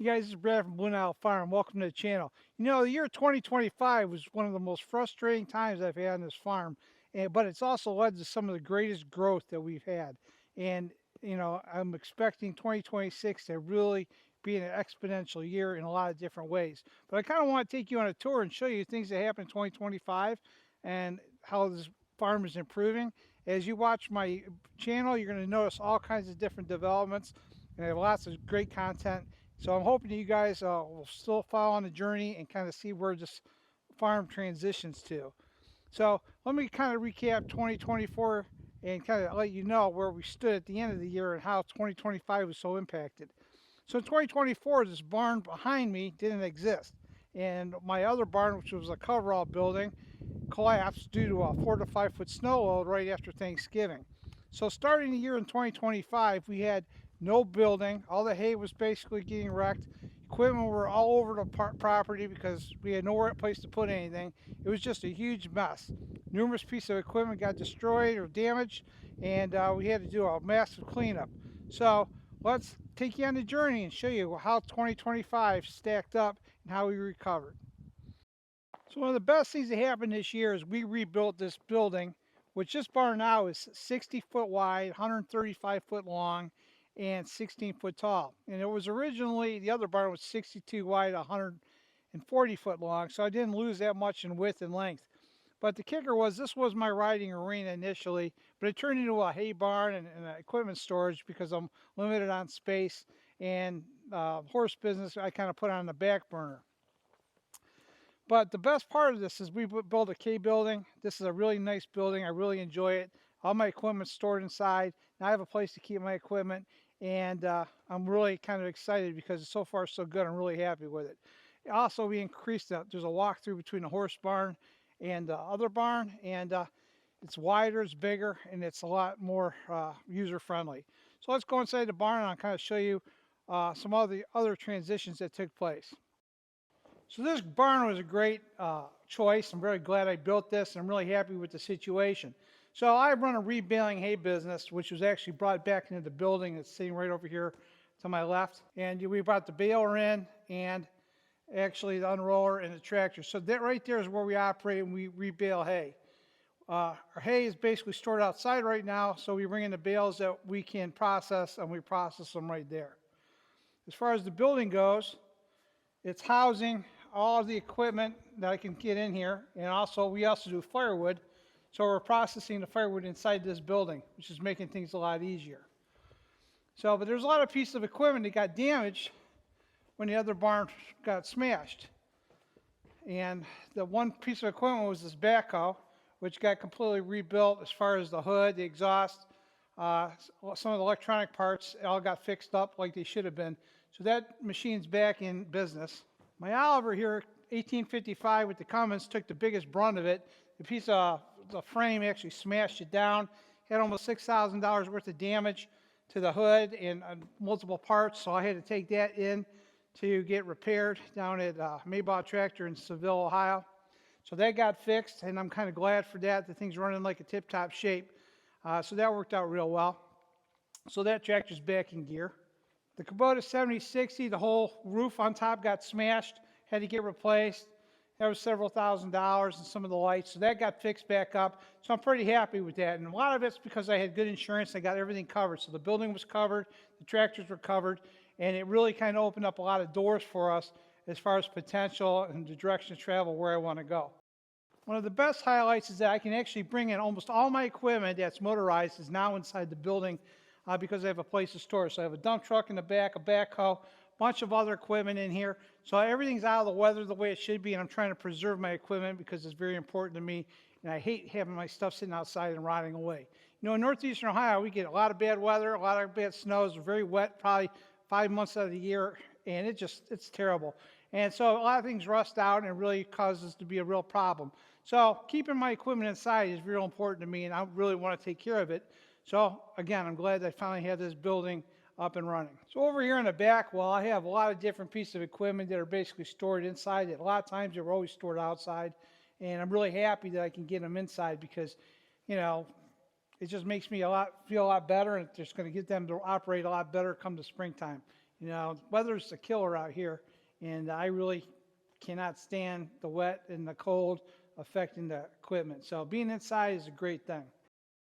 You guys, this is Brad from Nile Farm. Welcome to the channel. You know, the year 2025 was one of the most frustrating times I've had on this farm, but it's also led to some of the greatest growth that we've had. And, I'm expecting 2026 to really be an exponential year in a lot of different ways. But I kind of want to take you on a tour and show you things that happened in 2025 and how this farm is improving. As you watch my channel, you're going to notice all kinds of different developments, and I have lots of great content. So I'm hoping you guys will still follow on the journey and kind of see where this farm transitions to. So let me kind of recap 2024 and kind of let you know where we stood at the end of the year and how 2025 was so impacted. So in 2024, this barn behind me didn't exist. And my other barn, which was a coverall building, collapsed due to a 4 to 5 foot snow load right after Thanksgiving. So starting the year in 2025, we had no building. All the hay was basically getting wrecked. Equipment were all over the property because we had nowhere place to put anything. It was just a huge mess. Numerous pieces of equipment got destroyed or damaged, and we had to do a massive cleanup. So let's take you on the journey and show you how 2025 stacked up and how we recovered. So one of the best things that happened this year is we rebuilt this building, which this barn now is 60 foot wide, 135 foot long, and 16 foot tall. And it was originally, the other barn was 62 wide, 140 foot long, so I didn't lose that much in width and length. But the kicker was this was my riding arena initially, but it turned into a hay barn and equipment storage because I'm limited on space, and horse business I kind of put on the back burner. But the best part of this is we built a K building. This is a really nice building. I really enjoy it. All my equipment's stored inside. Now I have a place to keep my equipment, and I'm really kind of excited because so far so good. I'm really happy with it. Also, we increased there's a walkthrough between the horse barn and the other barn, and it's wider, it's bigger, and it's a lot more user friendly. So let's go inside the barn and I'll kind of show you some of the other transitions that took place. So this barn was a great choice. I'm very glad I built this. I'm really happy with the situation. So I run a rebaling hay business, which was actually brought back into the building. It's sitting right over here to my left. And we brought the baler in and actually the unroller and the tractor. So that right there is where we operate and we rebale hay. Our hay is basically stored outside right now, so we bring in the bales that we can process and we process them right there. As far as the building goes, it's housing all of the equipment that I can get in here, and also we also do firewood, so we're processing the firewood inside this building, which is making things a lot easier. So, but there's a lot of pieces of equipment that got damaged when the other barn got smashed. And the one piece of equipment was this backhoe, which got completely rebuilt as far as the hood, the exhaust, some of the electronic parts all got fixed up like they should have been. So that machine's back in business. My Oliver here, 1855 with the Cummins, took the biggest brunt of it. The piece of the frame actually smashed it down. Had almost $6,000 worth of damage to the hood and multiple parts, so I had to take that in to get repaired down at Maybach Tractor in Seville, Ohio. So that got fixed, and I'm kind of glad for that. The thing's running like a tip-top shape. So that worked out real well. So that tractor's back in gear. The Kubota 7060, the whole roof on top got smashed, had to get replaced. That was several $1,000s and some of the lights, so that got fixed back up. So I'm pretty happy with that. And a lot of it's because I had good insurance. I got everything covered. So the building was covered, the tractors were covered, and it really kind of opened up a lot of doors for us as far as potential and the direction of travel where I want to go. One of the best highlights is that I can actually bring in almost all my equipment that's motorized is now inside the building because I have a place to store. So I have a dump truck in the back, a backhoe, a bunch of other equipment in here. So everything's out of the weather the way it should be, and I'm trying to preserve my equipment because it's very important to me, and I hate having my stuff sitting outside and rotting away. You know, in northeastern Ohio, we get a lot of bad weather, a lot of bad snows, very wet, probably 5 months out of the year, and it's terrible. And so a lot of things rust out, and it really causes to be a real problem. So keeping my equipment inside is real important to me, and I really want to take care of it. So again, I'm glad that I finally have this building up and running. So over here in the back wall, I have a lot of different pieces of equipment that are basically stored inside it. A lot of times they were always stored outside, and I'm really happy that I can get them inside because, you know, it just makes me feel a lot better, and it's just going to get them to operate a lot better come the springtime. Weather's a killer out here, and I really cannot stand the wet and the cold affecting the equipment. So being inside is a great thing.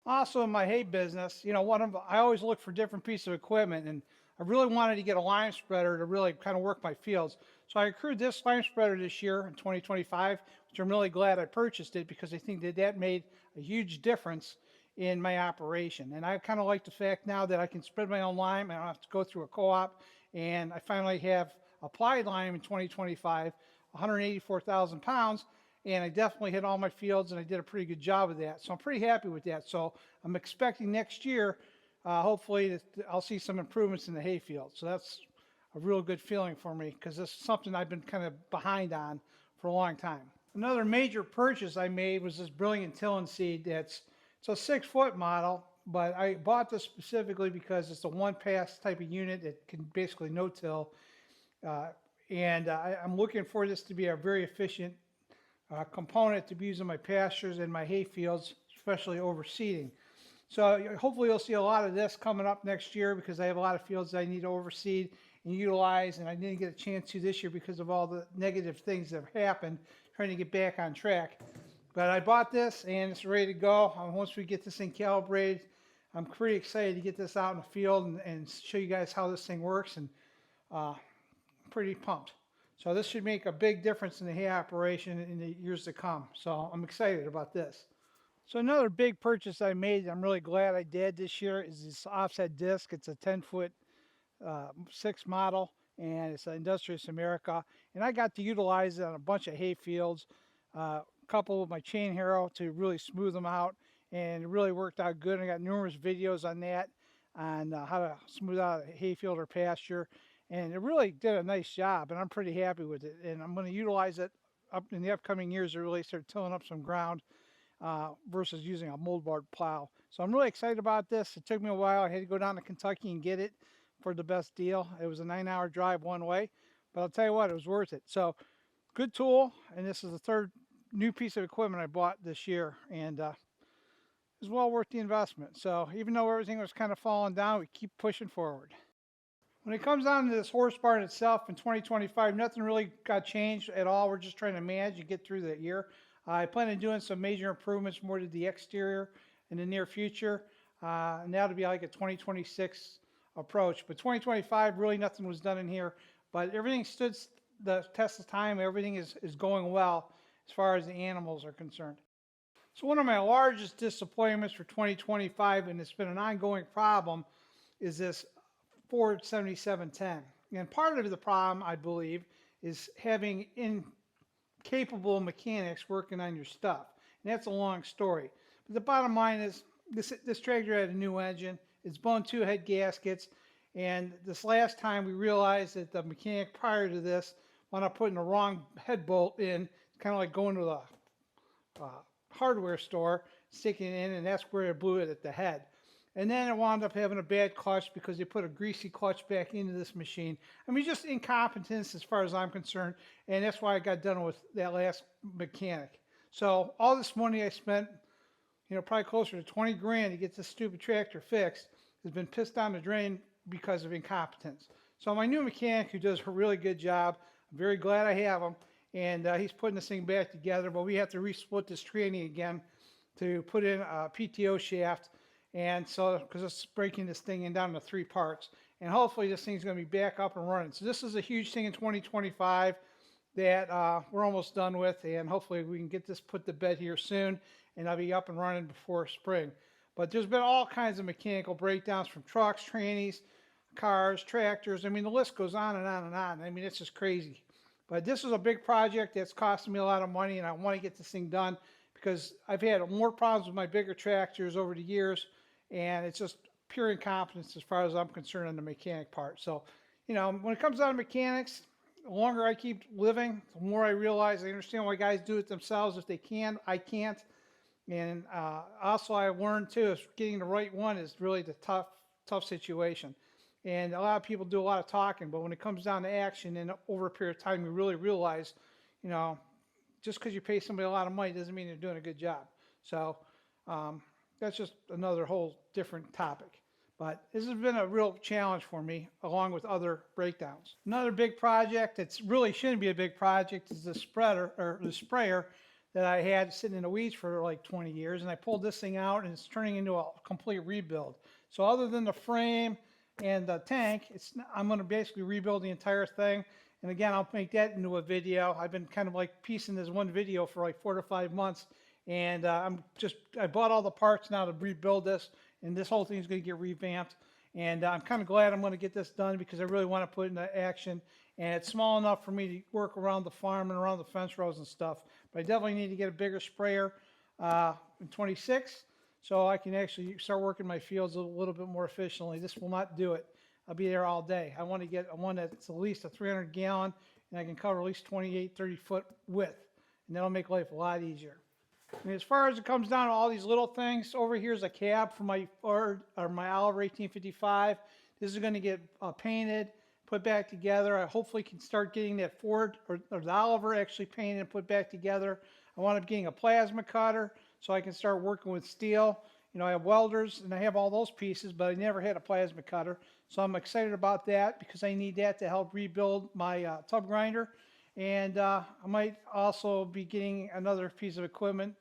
Also, in my hay business, I always look for different pieces of equipment, and I really wanted to get a lime spreader to really kind of work my fields. So I accrued this lime spreader this year in 2025, which I'm really glad I purchased it because I think that made a huge difference in my operation. And I kind of like the fact now that I can spread my own lime. I don't have to go through a co-op, and I finally have applied lime in 2025, 184,000 pounds, and I definitely hit all my fields, and I did a pretty good job of that. So I'm pretty happy with that. So I'm expecting next year, hopefully, that I'll see some improvements in the hay field. So that's a real good feeling for me because this is something I've been kind of behind on for a long time. Another major purchase I made was this Brillion tilling seed. It's a 6-foot model, but I bought this specifically because it's a one-pass type of unit. It can basically no-till, and I'm looking for this to be a very efficient component to be used in my pastures and my hay fields, especially overseeding. So hopefully you'll see a lot of this coming up next year because I have a lot of fields that I need to overseed and utilize, and I didn't get a chance to this year because of all the negative things that have happened, trying to get back on track. But I bought this and it's ready to go. Once we get this thing calibrated, I'm pretty excited to get this out in the field and show you guys how this thing works, and I'm pretty pumped. So this should make a big difference in the hay operation in the years to come. So I'm excited about this. So another big purchase I made, I'm really glad I did this year, is this offset disc. It's a 10-foot 6 model, and it's an Industrious America. And I got to utilize it on a bunch of hay fields, a couple with my chain harrow to really smooth them out, and it really worked out good. I got numerous videos on that, on how to smooth out a hay field or pasture, and it really did a nice job, and I'm pretty happy with it. And I'm going to utilize it up in the upcoming years to really start tilling up some ground versus using a moldboard plow. So I'm really excited about this. It took me a while. I had to go down to Kentucky and get it for the best deal. It was a 9-hour drive one way, but I'll tell you what, it was worth it. So good tool, and this is the third new piece of equipment I bought this year, and it's well worth the investment. So even though everything was kind of falling down, we keep pushing forward. When it comes down to this horse barn itself in 2025, nothing really got changed at all. We're just trying to manage and get through that year. I plan on doing some major improvements more to the exterior in the near future. And that'll be like a 2026 approach. But 2025, really nothing was done in here. But everything stood the test of time. Everything is going well as far as the animals are concerned. So one of my largest disappointments for 2025, and it's been an ongoing problem, is this Ford 7710. And part of the problem, I believe, is having incapable mechanics working on your stuff. And that's a long story. But the bottom line is this tractor had a new engine. It's blown 2 head gaskets. And this last time we realized that the mechanic prior to this wound up putting the wrong head bolt in, kind of like going to the hardware store, sticking it in, and that's where it blew it at the head. And then it wound up having a bad clutch because they put a greasy clutch back into this machine. I mean, just incompetence as far as I'm concerned. And that's why I got done with that last mechanic. So all this money I spent, probably closer to 20 grand to get this stupid tractor fixed, has been pissed down the drain because of incompetence. So my new mechanic, who does a really good job, I'm very glad I have him. And he's putting this thing back together, but we have to resplit this tranny again to put in a PTO shaft. And so, because it's breaking this thing down into 3 parts. And hopefully this thing's going to be back up and running. So this is a huge thing in 2025 that we're almost done with. And hopefully we can get this put to bed here soon. And I'll be up and running before spring. But there's been all kinds of mechanical breakdowns from trucks, trannies, cars, tractors. I mean, the list goes on and on and on. I mean, it's just crazy. But this is a big project that's costing me a lot of money. And I want to get this thing done because I've had more problems with my bigger tractors over the years. And it's just pure incompetence as far as I'm concerned on the mechanic part. So, when it comes down to mechanics, the longer I keep living, the more I realize I understand why guys do it themselves if they can. I can't. And also I learned too, is getting the right one is really the tough situation. And a lot of people do a lot of talking, but when it comes down to action and over a period of time, you really realize, just because you pay somebody a lot of money doesn't mean they're doing a good job. So, that's just another whole different topic. But this has been a real challenge for me, along with other breakdowns. Another big project that's really shouldn't be a big project is the spreader or the sprayer that I had sitting in the weeds for like 20 years. And I pulled this thing out and it's turning into a complete rebuild. So other than the frame and the tank, I'm going to basically rebuild the entire thing. And again, I'll make that into a video. I've been kind of like piecing this one video for like 4 to 5 months. And I bought all the parts now to rebuild this, and this whole thing is going to get revamped. And I'm kind of glad I'm going to get this done because I really want to put it into action. And it's small enough for me to work around the farm and around the fence rows and stuff. But I definitely need to get a bigger sprayer in 26 so I can actually start working my fields a little bit more efficiently. This will not do it. I'll be there all day. I want to get one that's at least a 300 gallon and I can cover at least 28, 30 foot width. And that'll make life a lot easier. And as far as it comes down to all these little things, over here is a cab for my Ford or my Oliver 1855. This is going to get painted, put back together. I hopefully can start getting that Ford or the Oliver actually painted and put back together. I want up getting a plasma cutter so I can start working with steel. You know, I have welders and I have all those pieces, but I never had a plasma cutter. So I'm excited about that because I need that to help rebuild my tub grinder. And I might also be getting another piece of equipment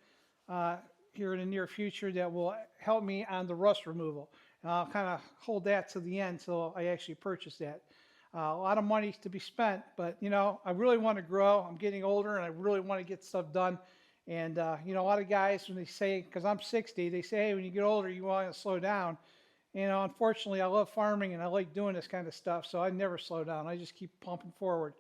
here in the near future that will help me on the rust removal. And I'll kind of hold that to the end till I actually purchase that. A lot of money to be spent, but you know, I really want to grow. I'm getting older and I really want to get stuff done. And you know, a lot of guys, when they say, because I'm 60, they say, hey, when you get older, you want to slow down. You know, unfortunately, I love farming and I like doing this kind of stuff, so I never slow down. I just keep pumping forward.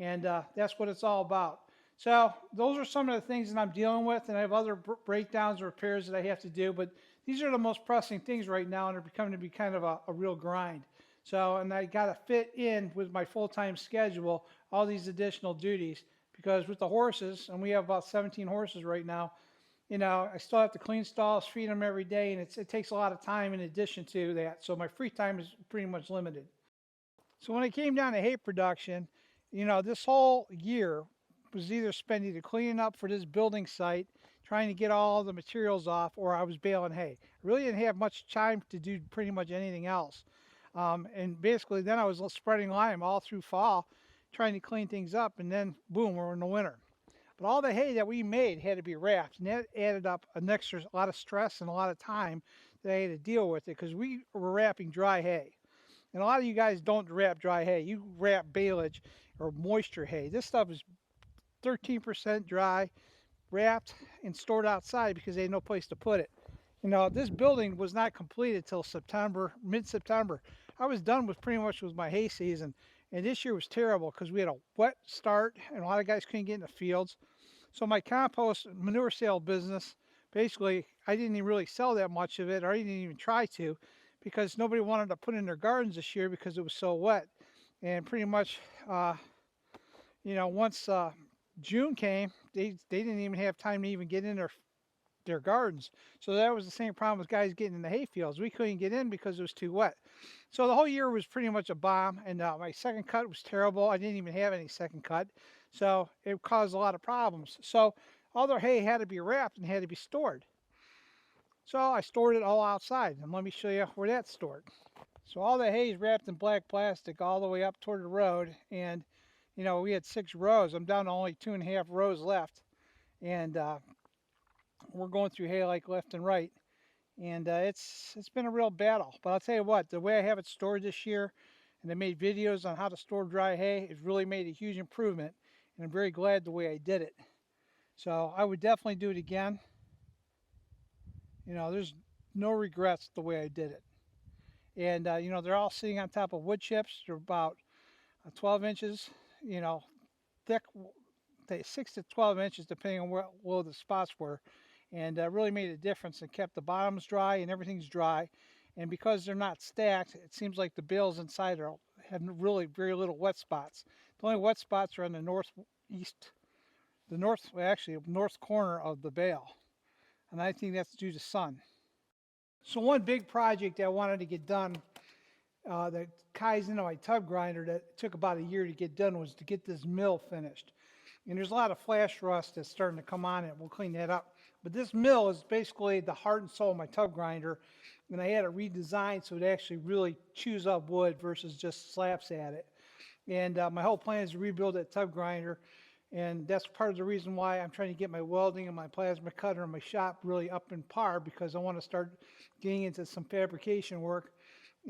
And that's what it's all about. So those are some of the things that I'm dealing with, and I have other breakdowns or repairs that I have to do, but these are the most pressing things right now, and they're becoming to be kind of a real grind. So, and I got to fit in with my full-time schedule all these additional duties, because with the horses, and we have about 17 horses right now, you know, I still have to clean stalls, feed them every day, and it takes a lot of time in addition to that. So my free time is pretty much limited. So when it came down to hay production, you know, this whole year was either spent either cleaning up for this building site, trying to get all the materials off, or I was baling hay. I really didn't have much time to do pretty much anything else. And basically then I was spreading lime all through fall, trying to clean things up, and then boom, we're in the winter. But all the hay that we made had to be wrapped, and that added up an extra a lot of stress and a lot of time that I had to deal with it because we were wrapping dry hay. And a lot of you guys don't wrap dry hay. You wrap baleage or moisture hay. This stuff is 13% dry, wrapped, and stored outside because they had no place to put it. You know, this building was not completed till September, mid-September. I was done with pretty much with my hay season. And this year was terrible because we had a wet start and a lot of guys couldn't get in the fields. So my compost manure sale business, basically, I didn't even really sell that much of it, or I didn't even try to, because nobody wanted to put in their gardens this year because it was so wet. And pretty much, you know, once June came, they didn't even have time to even get in their gardens. So that was the same problem with guys getting in the hay fields. We couldn't get in because it was too wet. So the whole year was pretty much a bomb, and my second cut was terrible. I didn't even have any second cut, so it caused a lot of problems. So all their hay had to be wrapped and had to be stored. So I stored it all outside, and let me show you where that's stored. So all the hay is wrapped in black plastic all the way up toward the road, and you know, we had 6 rows. I'm down to only 2.5 rows left, and we're going through hay like left and right. And it's been a real battle. But I'll tell you what, the way I have it stored this year, and I made videos on how to store dry hay, it's really made a huge improvement. And I'm very glad the way I did it. So I would definitely do it again. You know, there's no regrets the way I did it. And you know, they're all sitting on top of wood chips. They're about 12 inches, you know, thick, 6 to 12 inches depending on where low the spots were. And really made a difference and kept the bottoms dry and everything's dry. And because they're not stacked, it seems like the bales inside have really very little wet spots. The only wet spots are on the northeast, actually north corner of the bale. And I think that's due to sun. So one big project that I wanted to get done that ties into my tub grinder that took about a year to get done was to get this mill finished. And there's a lot of flash rust that's starting to come on it. We'll clean that up. But this mill is basically the heart and soul of my tub grinder. and I had it redesigned so it actually really chews up wood versus just slaps at it. And my whole plan is to rebuild that tub grinder. And that's part of the reason why I'm trying to get my welding and my plasma cutter and my shop really up in par, because I want to start getting into some fabrication work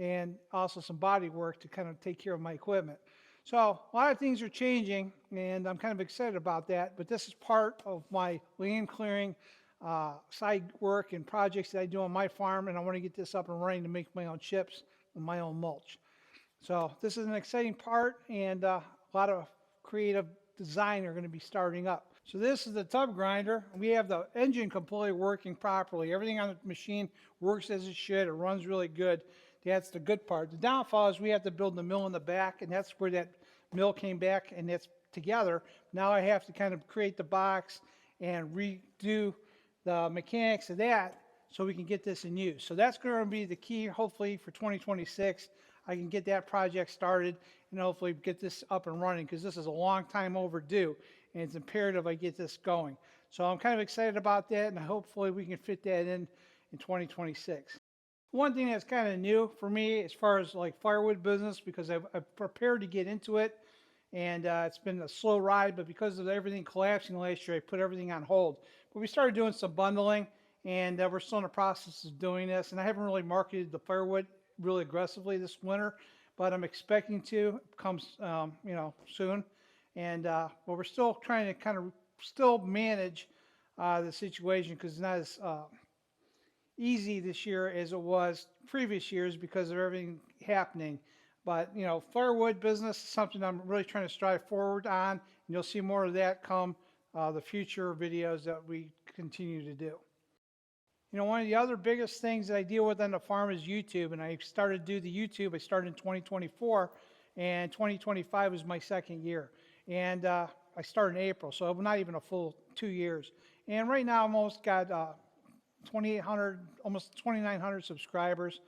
and also some body work to kind of take care of my equipment. So a lot of things are changing, and I'm kind of excited about that. But this is part of my land clearing side work and projects that I do on my farm, and I want to get this up and running to make my own chips and my own mulch. So this is an exciting part, and a lot of creative design are going to be starting up. So this is the tub grinder. We have the engine completely working properly. Everything on the machine works as it should. It runs really good. That's the good part. The downfall is we have to build the mill in the back, and that's where that mill came back, and that's together. Now I have to kind of create the box and redo the mechanics of that so we can get this in use. So that's going to be the key, hopefully, for 2026. I can get that project started and hopefully get this up and running, because this is a long time overdue, and it's imperative I get this going. So I'm kind of excited about that, and hopefully we can fit that in 2026. One thing that's kind of new for me as far as like firewood business, because I've prepared to get into it, and it's been a slow ride, but because of everything collapsing last year, I put everything on hold. But we started doing some bundling, and we're still in the process of doing this, and I haven't really marketed the firewood really aggressively this winter, but I'm expecting to come, soon. And but we're still trying to kind of still manage the situation, because it's not as easy this year as it was previous years because of everything happening. But firewood business is something I'm really trying to strive forward on, and you'll see more of that come the future videos that we continue to do. One of the other biggest things that I deal with on the farm is YouTube, and I started to do the YouTube. I started in 2024, and 2025 was my second year. And I started in April, so not even a full 2 years. And right now I'm almost got 2,800, almost 2,900 subscribers,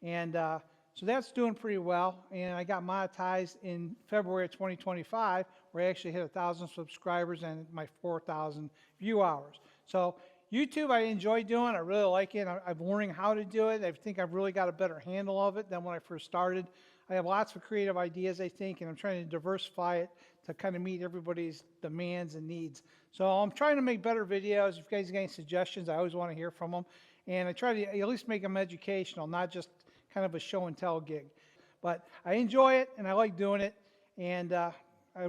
and so that's doing pretty well. And I got monetized in February of 2025, where I actually hit 1,000 subscribers and my 4,000 view hours. So YouTube I enjoy doing. I really like it. I'm learning how to do it. I think I've really got a better handle of it than when I first started. I have lots of creative ideas, I think, and I'm trying to diversify it to kind of meet everybody's demands and needs. So I'm trying to make better videos. If you guys got any suggestions, I always want to hear from them. And I try to at least make them educational, not just kind of a show and tell gig. But I enjoy it, and I like doing it. And I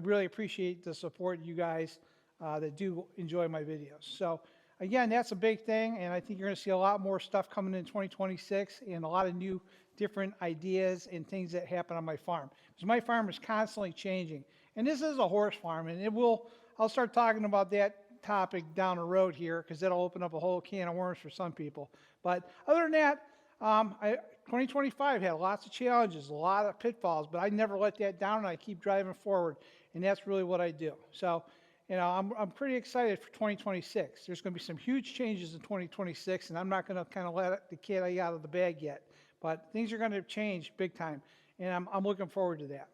really appreciate the support you guys that do enjoy my videos. So again, that's a big thing, and I think you're going to see a lot more stuff coming in 2026, and a lot of new different ideas and things that happen on my farm. Because my farm is constantly changing. And this is a horse farm, and I'll start talking about that topic down the road here, because that'll open up a whole can of worms for some people. But other than that, 2025 had lots of challenges, a lot of pitfalls, but I never let that down, and I keep driving forward, and that's really what I do. So I'm pretty excited for 2026. There's going to be some huge changes in 2026, and I'm not going to kind of let the cat out of the bag yet. But things are going to change big time, and I'm looking forward to that.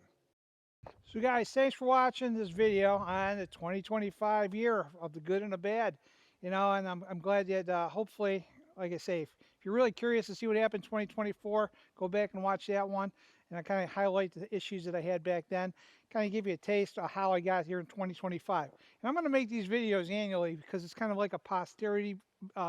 So guys, thanks for watching this video on the 2025 year of the good and the bad. And I'm glad that hopefully, like I say, if you're really curious to see what happened in 2024, go back and watch that one. And I kind of highlight the issues that I had back then, kind of give you a taste of how I got here in 2025. And I'm going to make these videos annually, because it's kind of like a posterity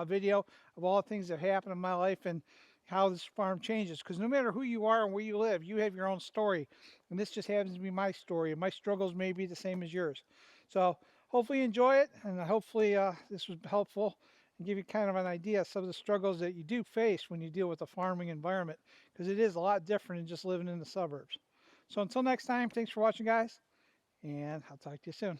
video of all the things that happened in my life and how this farm changes. Because no matter who you are and where you live, you have your own story. And this just happens to be my story. And my struggles may be the same as yours. So hopefully you enjoy it, and hopefully this was helpful and give you kind of an idea of some of the struggles that you do face when you deal with the farming environment, because it is a lot different than just living in the suburbs. So until next time, thanks for watching, guys, and I'll talk to you soon.